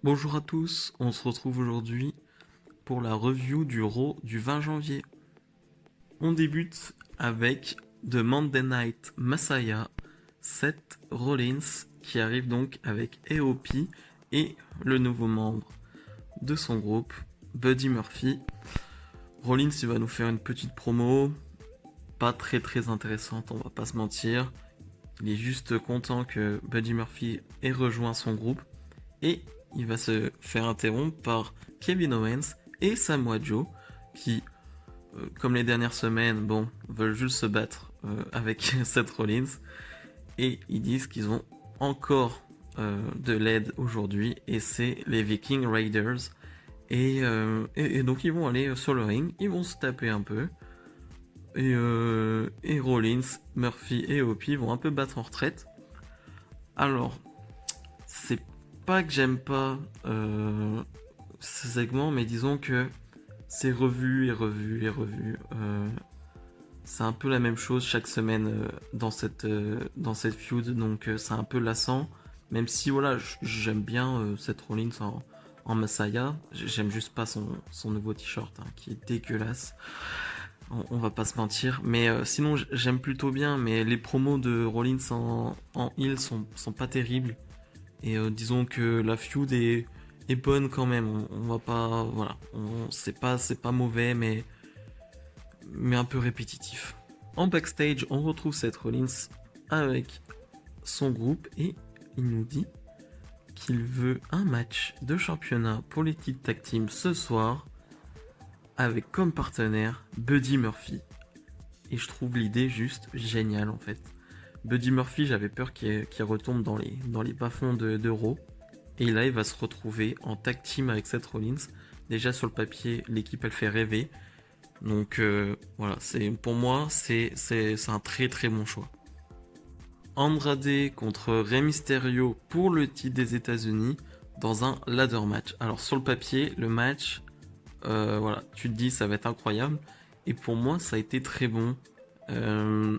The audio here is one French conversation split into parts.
Bonjour à tous, on se retrouve aujourd'hui pour la review du Raw du 20 janvier. On débute avec The Monday Night Messiah, Seth Rollins qui arrive donc avec AOP et le nouveau membre de son groupe, Buddy Murphy. Rollins il va nous faire une petite promo, pas très intéressante, on va pas se mentir. Il est juste content que Buddy Murphy ait rejoint son groupe et il va se faire interrompre par Kevin Owens et Samoa Joe qui, comme les dernières semaines, veulent juste se battre avec Seth Rollins et ils disent qu'ils ont encore de l'aide aujourd'hui et c'est les Viking Raiders et donc ils vont aller sur le ring, ils vont se taper un peu et Rollins, Murphy et Hopi vont un peu battre en retraite. Alors, c'est pas que j'aime pas ce segment, mais disons que c'est revu et revu et revu. C'est un peu la même chose chaque semaine dans cette feud, donc c'est un peu lassant. Même si voilà, j'aime bien Seth Rollins en Messiah, j'aime juste pas son nouveau t-shirt hein, qui est dégueulasse. On va pas se mentir, mais sinon j'aime plutôt bien, mais les promos de Rollins en heel sont pas terribles. Et disons que la feud est bonne quand même. On va pas, voilà, c'est pas mauvais, mais un peu répétitif. En backstage, on retrouve Seth Rollins avec son groupe et il nous dit qu'il veut un match de championnat pour les titres tag team ce soir avec comme partenaire Buddy Murphy. Et je trouve l'idée juste géniale en fait. Buddy Murphy, j'avais peur qu'il retombe dans les bas-fonds de Raw. Et là, il va se retrouver en tag team avec Seth Rollins. Déjà sur le papier, l'équipe elle fait rêver. Donc voilà, pour moi, c'est un très bon choix. Andrade contre Rey Mysterio pour le titre des États-Unis dans un ladder match. Alors sur le papier, le match, voilà, tu te dis ça va être incroyable. Et pour moi, ça a été très bon. Euh,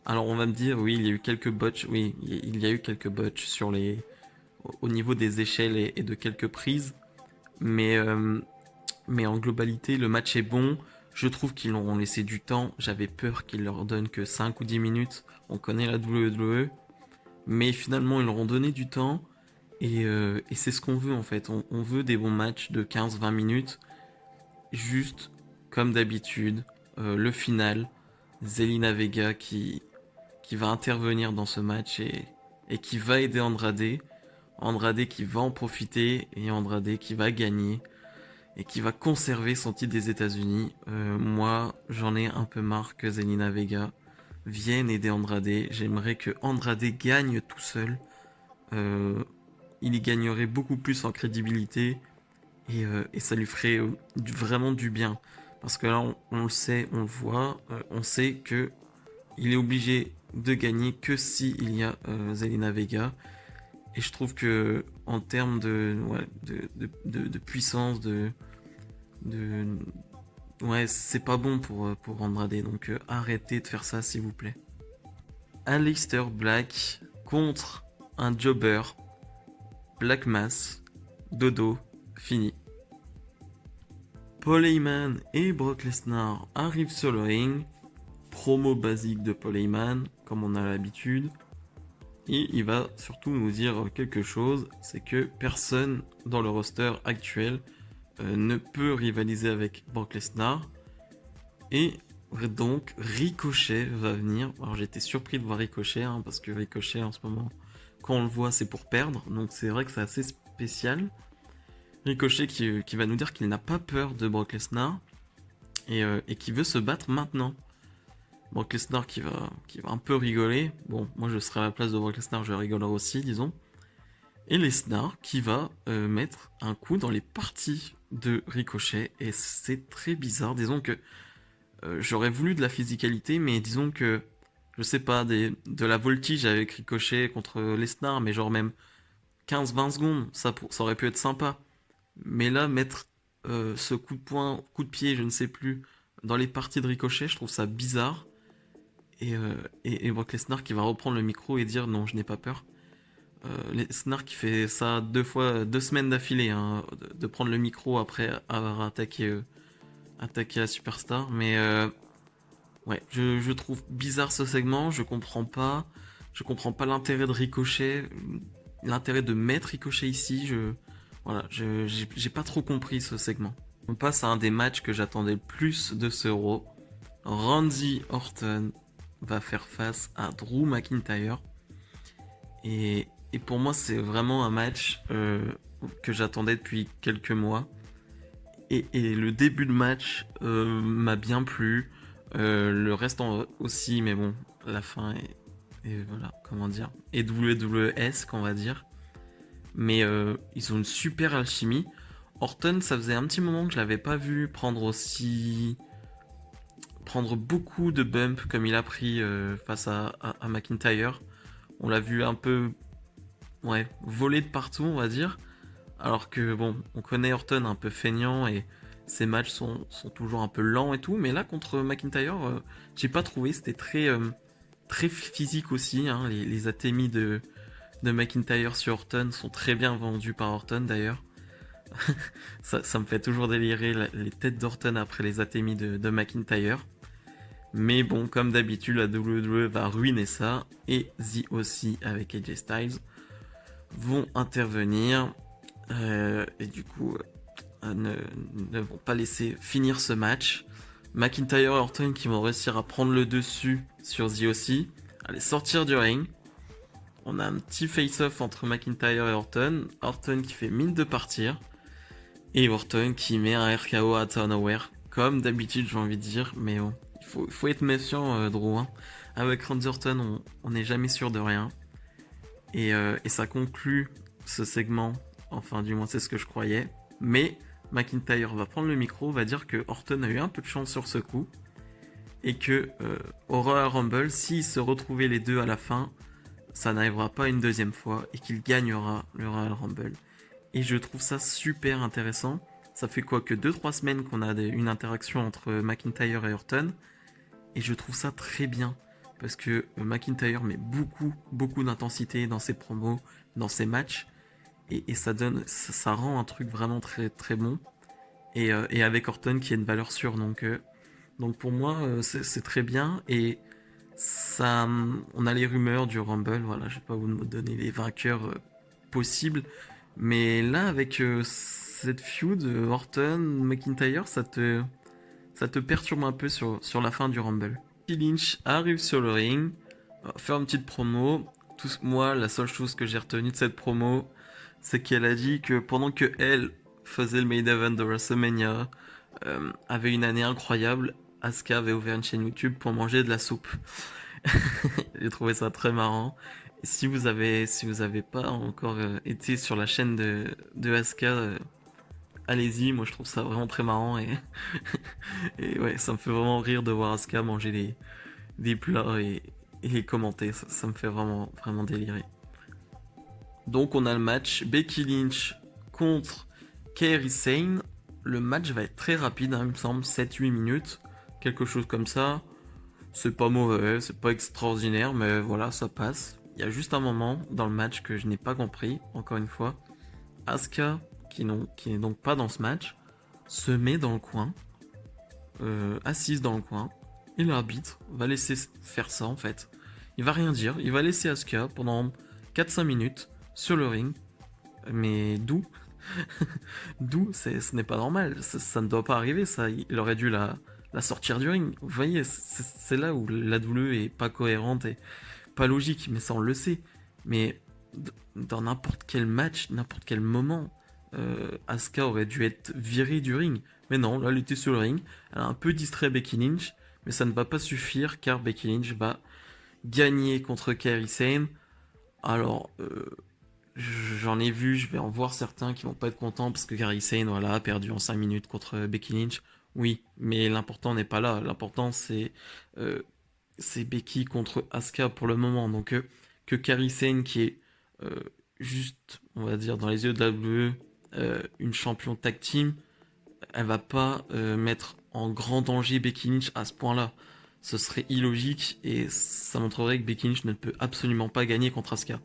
alors on va me dire, oui, il y a eu quelques botches. Oui, il y a eu quelques botches au niveau des échelles et de quelques prises. Mais, euh, mais en globalité, le match est bon. Je trouve qu'ils leur ont laissé du temps. J'avais peur qu'ils leur donnent que 5 ou 10 minutes. On connaît la WWE. Mais finalement, ils leur ont donné du temps. Et c'est ce qu'on veut en fait. On veut des bons matchs de 15-20 minutes. Juste comme d'habitude. Le final. Zelina Vega qui va intervenir dans ce match et qui va aider Andrade. Andrade qui va en profiter et Andrade qui va gagner et qui va conserver son titre des États-Unis. Moi, j'en ai un peu marre que Zelina Vega vienne aider Andrade. J'aimerais que Andrade gagne tout seul. Euh, il y gagnerait beaucoup plus en crédibilité et ça lui ferait vraiment du bien. Parce que là, on le sait, on le voit, on sait que il est obligé de gagner que si il y a Zelina Vega. Et je trouve que en termes de puissance, de ouais, c'est pas bon pour Andrade. Donc arrêtez de faire ça s'il vous plaît. Aleister Black contre un jobber. Black Mass. Dodo. Fini. Paul Heyman et Brock Lesnar arrivent sur le ring. Promo basique de Paul Heyman, comme on a l'habitude. Et il va surtout nous dire quelque chose, c'est que personne dans le roster actuel ne peut rivaliser avec Brock Lesnar. Et donc Ricochet va venir. Alors j'étais surpris de voir Ricochet, hein, parce que Ricochet en ce moment, quand on le voit, c'est pour perdre. Donc c'est vrai que c'est assez spécial. Ricochet qui va nous dire qu'il n'a pas peur de Brock Lesnar et qui veut se battre maintenant. Brock Lesnar qui va un peu rigoler. Bon, moi je serais à la place de Brock Lesnar, je rigolerais aussi, disons. Et Lesnar qui va mettre un coup dans les parties de Ricochet. Et c'est très bizarre. Disons que j'aurais voulu de la physicalité, mais disons que, je sais pas, de la voltige avec Ricochet contre Lesnar, mais genre même 15-20 secondes, ça aurait pu être sympa. Mais là, mettre ce coup de poing, coup de pied, je ne sais plus, dans les parties de Ricochet, je trouve ça bizarre. Et Brock Lesnar qui va reprendre le micro et dire non, je n'ai pas peur. Lesnar qui fait ça 2 semaines d'affilée, hein, de prendre le micro après avoir attaqué la superstar. Mais ouais, je trouve bizarre ce segment, je comprends pas. Je comprends pas l'intérêt de Ricochet, l'intérêt de mettre Ricochet ici. Voilà, j'ai pas trop compris ce segment. On passe à un des matchs que j'attendais le plus de ce Raw. Randy Orton va faire face à Drew McIntyre. Et pour moi, c'est vraiment un match que j'attendais depuis quelques mois. Et le début de match m'a bien plu. Le reste aussi, mais bon, la fin est voilà, comment dire, est WWE-esque, on va dire. Mais ils ont une super alchimie. Orton, ça faisait un petit moment que je l'avais pas vu prendre beaucoup de bumps comme il a pris face à McIntyre. On l'a vu un peu, ouais, voler de partout, on va dire. Alors que bon, on connaît Orton un peu feignant et ses matchs sont toujours un peu lents et tout. Mais là, contre McIntyre, j'ai pas trouvé. C'était très physique aussi, hein. Les ATMI de McIntyre sur Orton sont très bien vendus par Orton d'ailleurs. Ça me fait toujours délirer les têtes d'Orton après les ATMI de McIntyre. Mais bon, comme d'habitude, la WWE va ruiner ça. Et The aussi avec AJ Styles vont intervenir. Et du coup, ne vont pas laisser finir ce match. McIntyre et Orton qui vont réussir à prendre le dessus sur The aussi. Allez, sortir du ring. On a un petit face-off entre McIntyre et Orton. Orton qui fait mine de partir. Et Orton qui met un RKO à Nowhere. Comme d'habitude, j'ai envie de dire. Mais bon, il faut être méfiant, Drew. Hein. Avec Randy Orton, on n'est jamais sûr de rien. Et ça conclut ce segment. Enfin, du moins, c'est ce que je croyais. Mais McIntyre va prendre le micro, va dire que Orton a eu un peu de chance sur ce coup. Et que au Royal Rumble, s'ils se retrouvaient les deux à la fin, ça n'arrivera pas une deuxième fois et qu'il gagnera le Royal Rumble. Et je trouve ça super intéressant. Ça fait quoi que 2-3 semaines qu'on a une interaction entre McIntyre et Orton. Et je trouve ça très bien. Parce que McIntyre met beaucoup d'intensité dans ses promos, dans ses matchs. Et ça rend un truc vraiment très bon. Et avec Orton qui a une valeur sûre. Donc pour moi, c'est très bien. Et ça, on a les rumeurs du Rumble. Voilà, je vais pas vous donner les vainqueurs possibles. Mais là, avec cette feud, Orton, McIntyre, ça te perturbe un peu sur la fin du Rumble. Becky Lynch arrive sur le ring, faire une petite promo. Moi, la seule chose que j'ai retenue de cette promo, c'est qu'elle a dit que pendant que elle faisait le main event de WrestleMania, avait une année incroyable, Asuka avait ouvert une chaîne YouTube pour manger de la soupe. J'ai trouvé ça très marrant. Si vous avez pas encore été sur la chaîne de Asuka, allez-y, moi je trouve ça vraiment très marrant et ouais, ça me fait vraiment rire de voir Asuka manger des plats et les commenter, ça me fait vraiment délirer. Donc on a le match Becky Lynch contre Kairi Sane. Le match va être très rapide, hein, il me semble, 7-8 minutes, quelque chose comme ça. C'est pas mauvais, c'est pas extraordinaire, mais voilà, ça passe. Il y a juste un moment dans le match que je n'ai pas compris, encore une fois. Asuka, qui n'est donc pas dans ce match, se met dans le coin, assise dans le coin, et l'arbitre va laisser faire ça en fait. Il va rien dire, il va laisser Asuka pendant 4-5 minutes sur le ring. Mais d'où ce n'est pas normal, ça ne doit pas arriver, ça. Il aurait dû la sortir du ring. Vous voyez, c'est là où la WWE est pas cohérente et pas logique, mais ça on le sait. Mais dans n'importe quel match, n'importe quel moment, Asuka aurait dû être virée du ring. Mais non, là elle était sur le ring, elle a un peu distrait Becky Lynch, mais ça ne va pas suffire car Becky Lynch va gagner contre Kairi Sane. Alors, j'en ai vu, je vais en voir certains qui vont pas être contents parce que Kairi Sane, voilà, a perdu en 5 minutes contre Becky Lynch. Oui, mais l'important n'est pas là. L'important euh, c'est Becky contre Asuka pour le moment. Donc que Kairi Sane qui est euh, juste, on va dire, dans les yeux de la WWE, une champion tag team, elle va pas mettre en grand danger Becky Lynch à ce point-là. Ce serait illogique et ça montrerait que Becky Lynch ne peut absolument pas gagner contre Asuka.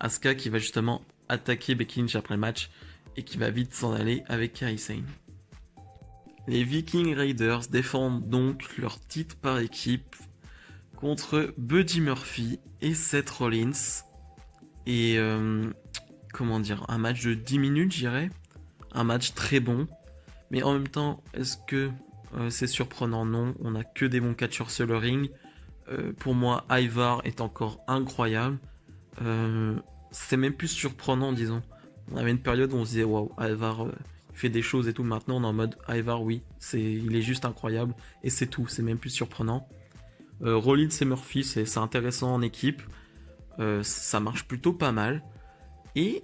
Asuka qui va justement attaquer Becky Lynch après le match et qui va vite s'en aller avec Kairi Sane. Les Viking Raiders défendent donc leur titre par équipe contre Buddy Murphy et Seth Rollins. Et comment dire, un match de 10 minutes, je dirais. Un match très bon. Mais en même temps, est-ce que c'est surprenant? Non, on n'a que des bons catcheurs sur le ring. Pour moi, Ivar est encore incroyable. C'est même plus surprenant, disons. On avait une période où on se disait waouh, Ivar fait des choses et tout. Maintenant, on est en mode Ivar, oui, il est juste incroyable et c'est tout. C'est même plus surprenant. Rollins et Murphy, c'est intéressant en équipe. Ça marche plutôt pas mal. Et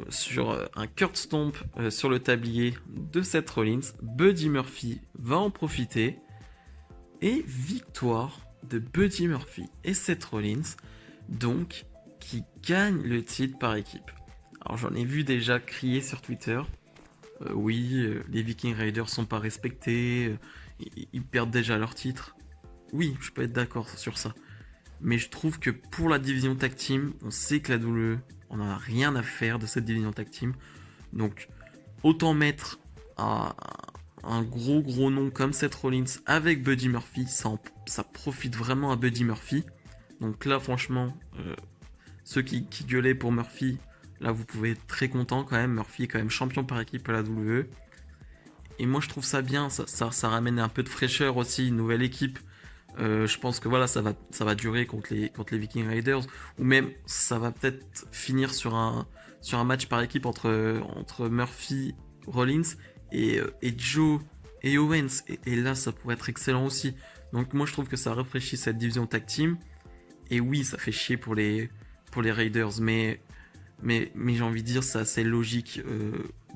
sur un Kurt Stomp sur le tablier de Seth Rollins, Buddy Murphy va en profiter. Et victoire de Buddy Murphy et Seth Rollins, donc qui gagnent le titre par équipe. Alors j'en ai vu déjà crier sur Twitter, les Viking Raiders sont pas respectés, ils perdent déjà leur titre. Oui, je peux être d'accord sur ça. Mais je trouve que pour la division tag team, on sait que la WWE, on n'en a rien à faire de cette division tag team. Donc autant mettre un gros nom comme Seth Rollins avec Buddy Murphy, ça profite vraiment à Buddy Murphy. Donc là franchement, ceux qui gueulaient pour Murphy, là vous pouvez être très content quand même. Murphy est quand même champion par équipe à la WWE. Et moi je trouve ça bien, ça ramène un peu de fraîcheur aussi, une nouvelle équipe. Je pense que voilà, ça va durer contre les Viking Raiders, ou même ça va peut-être finir sur un match par équipe entre Murphy, Rollins et Joe et Owens. Et là, ça pourrait être excellent aussi. Donc moi, je trouve que ça rafraîchit cette division tag team. Et oui, ça fait chier pour les Raiders, mais j'ai envie de dire, c'est assez logique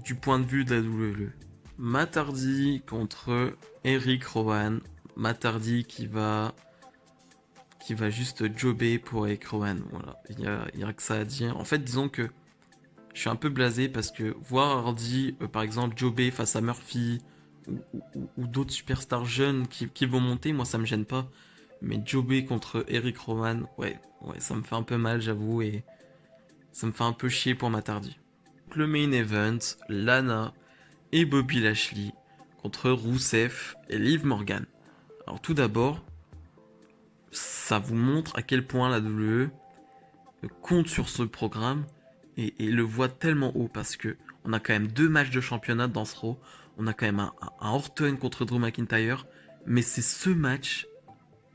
du point de vue de la WWE. Matt Hardy contre Eric Rowan. Matt Hardy qui va juste jobber pour Eric Rowan. Voilà, il y a que ça à dire. En fait, disons que je suis un peu blasé parce que voir Hardy, par exemple, jobber face à Murphy ou d'autres superstars jeunes qui vont monter, moi ça me gêne pas. Mais jobber contre Eric Rowan, ouais, ça me fait un peu mal, j'avoue, et ça me fait un peu chier pour Matt Hardy. Le main event, Lana et Bobby Lashley contre Rusev et Liv Morgan. Alors tout d'abord, ça vous montre à quel point la WWE compte sur ce programme et le voit tellement haut parce que on a quand même 2 matchs de championnat dans ce Raw, on a quand même un Orton contre Drew McIntyre, mais c'est ce match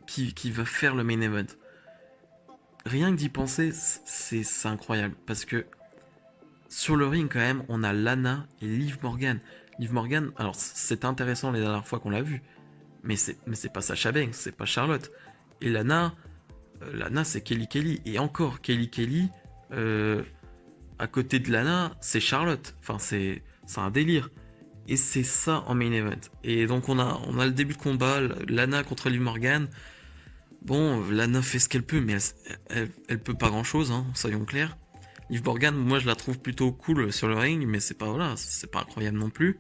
qui va faire le main event. Rien que d'y penser, c'est incroyable parce que sur le ring quand même, on a Lana et Liv Morgan. Liv Morgan, alors c'est intéressant les dernières fois qu'on l'a vu, mais c'est pas Sasha Banks, c'est pas Charlotte. Et Lana c'est Kelly. Et encore, Kelly, à côté de Lana, c'est Charlotte. Enfin, c'est un délire. Et c'est ça en main event. Et donc on a le début de combat, Lana contre Liv Morgan. Bon, Lana fait ce qu'elle peut, mais elle peut pas grand chose, hein, soyons clairs. Liv Morgan, moi je la trouve plutôt cool sur le ring, mais c'est pas incroyable non plus.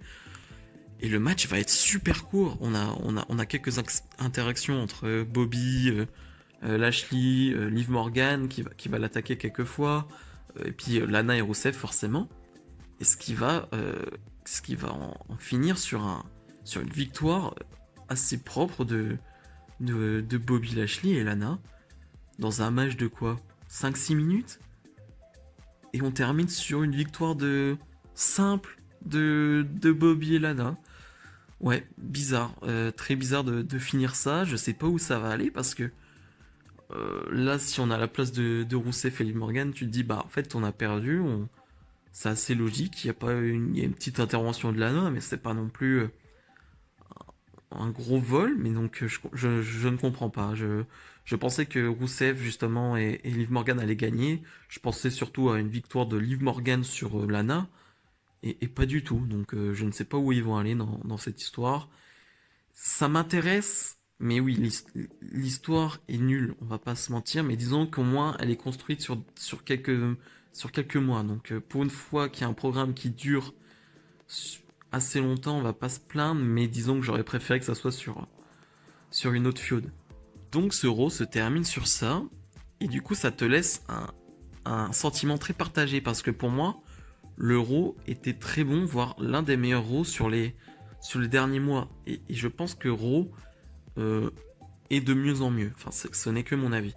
Et le match va être super court. On a quelques interactions entre Bobby, Lashley, Liv Morgan qui va l'attaquer quelques fois, et puis Lana et Rusev forcément. Et ce qui va en finir sur une victoire assez propre de Bobby Lashley et Lana dans un match de quoi, 5-6 minutes. Et on termine sur une victoire simple de Bobby et Lana. Ouais, bizarre, très bizarre de finir ça. Je sais pas où ça va aller parce que là, si on a la place de Rousseff et Liv Morgan, tu te dis, bah en fait, on a perdu. C'est assez logique. Il y a une petite intervention de Lana, mais c'est pas non plus un gros vol. Mais donc, je ne comprends pas. Je pensais que Rousseff, justement, et Liv Morgan allaient gagner. Je pensais surtout à une victoire de Liv Morgan sur Lana. Et pas du tout. Donc, je ne sais pas où ils vont aller dans cette histoire. Ça m'intéresse, mais oui, l'histoire est nulle, on va pas se mentir, mais disons qu'au moins elle est construite sur quelques mois. Donc pour une fois qu'il y a un programme qui dure assez longtemps, on va pas se plaindre, mais disons que j'aurais préféré que ça soit sur une autre feud. Donc ce Raw se termine sur ça, et du coup ça te laisse un sentiment très partagé parce que pour moi, le Raw était très bon, voire l'un des meilleurs Raw sur les derniers mois. Et je pense que Raw est de mieux en mieux. Enfin, ce n'est que mon avis.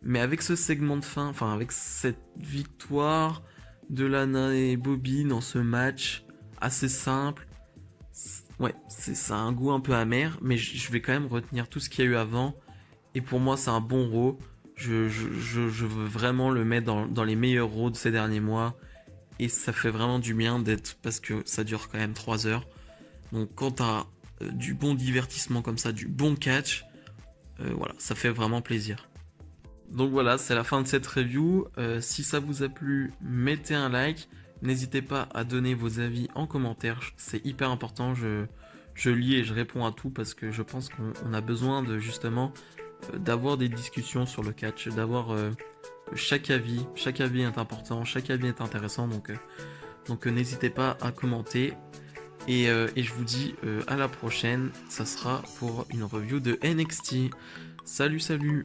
Mais avec ce segment de fin, enfin avec cette victoire de Lana et Bobby dans ce match assez simple, ouais, ça a un goût un peu amer, mais je vais quand même retenir tout ce qu'il y a eu avant. Et pour moi, c'est un bon Raw. Je veux vraiment le mettre dans les meilleurs Raw de ces derniers mois. Et ça fait vraiment du bien d'être, parce que ça dure quand même 3 heures. Donc quand t'as du bon divertissement comme ça, du bon catch, voilà, ça fait vraiment plaisir. Donc voilà, c'est la fin de cette review. Si ça vous a plu, mettez un like. N'hésitez pas à donner vos avis en commentaire. C'est hyper important. Je lis et je réponds à tout parce que je pense qu'on a besoin de justement d'avoir des discussions sur le catch, d'avoir chaque avis. Chaque avis est important, chaque avis est intéressant. Donc n'hésitez pas à commenter. Et je vous dis à la prochaine. Ça sera pour une review de NXT. Salut, salut!